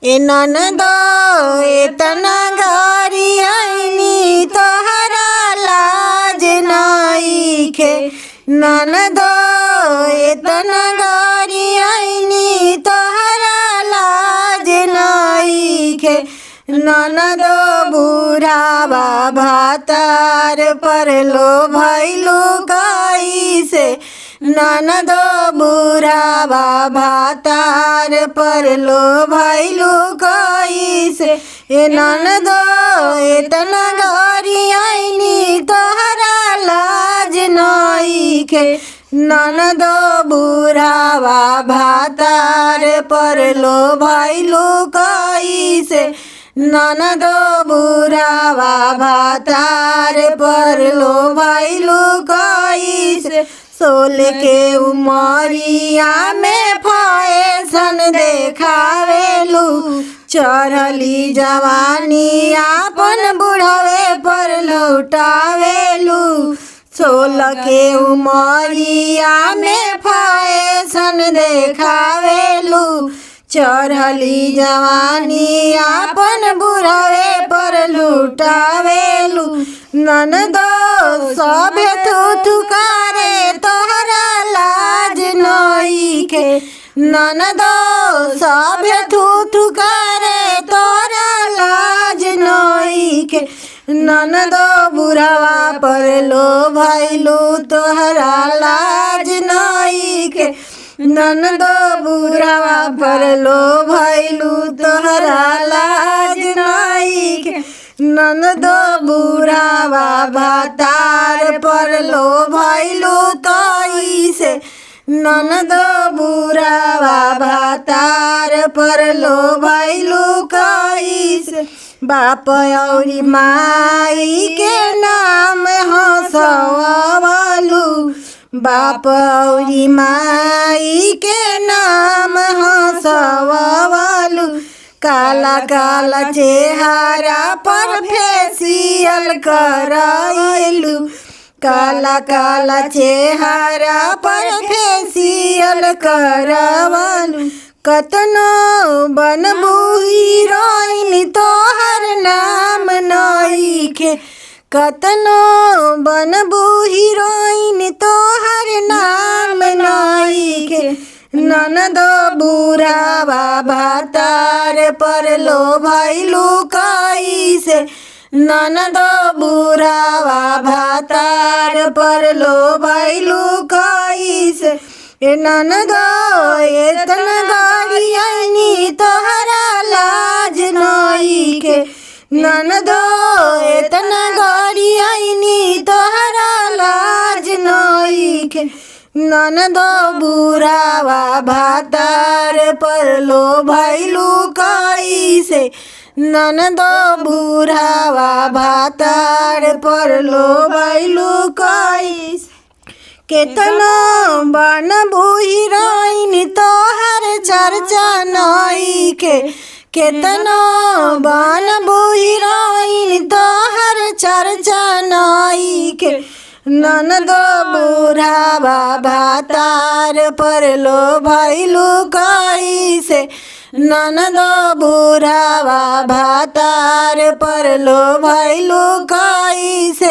ए ननदो एतना घरी आईनी तोहरा लाज नइखे। ननदो एतना घरी आईनी तोहरा लाज नइखे। ननदो बुढ़ावा भातार पर लो भइलू कैसे। ननदो बुढ़ावा भातार पर लो भइलू कैसे। ए ननदो एतना घरी आईनी तोहरा लाज नइखे। ननदो बुढ़ावा भातार पर लो भइलू कैसे। ननदो बुढ़ावा भातार पर लो भइलू कैसे। 16 के उमरिया में फैशन देखावेलू। चढ़ली जवानी आपन बुढ़ावे पर लौटावेलू। 16 के उमरिया में फैशन देखावेलू। चढ़ली जवानी आपन बुढ़ावे पर लुटावेलू। ननदो सभे थू करे तोहरा लाज नइखे। ननदो सभे थू करे तोहरा लाज नइखे। ननदो बुढ़ावा पर लो भइलू तोहरा लाज नइखे। ननदो बुढ़ावा पर लो भइलू तोहरा लाज नइखे। ननदो बुढ़ावा भातार पर लो भइलू कैसे। ननदो बुढ़ावा भातार पर लो भइलू कैसे। बाप औरी माई के नाम हंसवालू। बाप औरी माई के नाम हंसवालू। काला काला चेहरा पर फेसियल कराइलू। काला काला चेहरा पर फेसियल करवालू। कतनो बनबू हीरोइन तोहर नाम नइखे। कतनो बनबू हीरोइन तोहर नाम नइखे। ननदो बुढ़ावा भातार पर लो भइलू कैसे। ननदो बुढ़ावा भातार पर लो भइलू कैसे। ए ननदो एतना घरी आईनी तोहरा लाज नइखे। ननदो एतना घरी आईनी तोहरा लाज नइखे। ननदो बुढ़ावा भातार पर लो भइलू कैसे। ननदो बुढ़ावा भातार पर लो भइलू कैसे। केतनो बनबू हीरोइन तोहर चर्चा नइखे। केतनो बनबू हीरोइन तोहर चर्चा नइखे। ननदो बुढ़ावा भातार पर लो भइलू कैसे। ननदो बुढ़ावा भातार पर लो भइलू कैसे।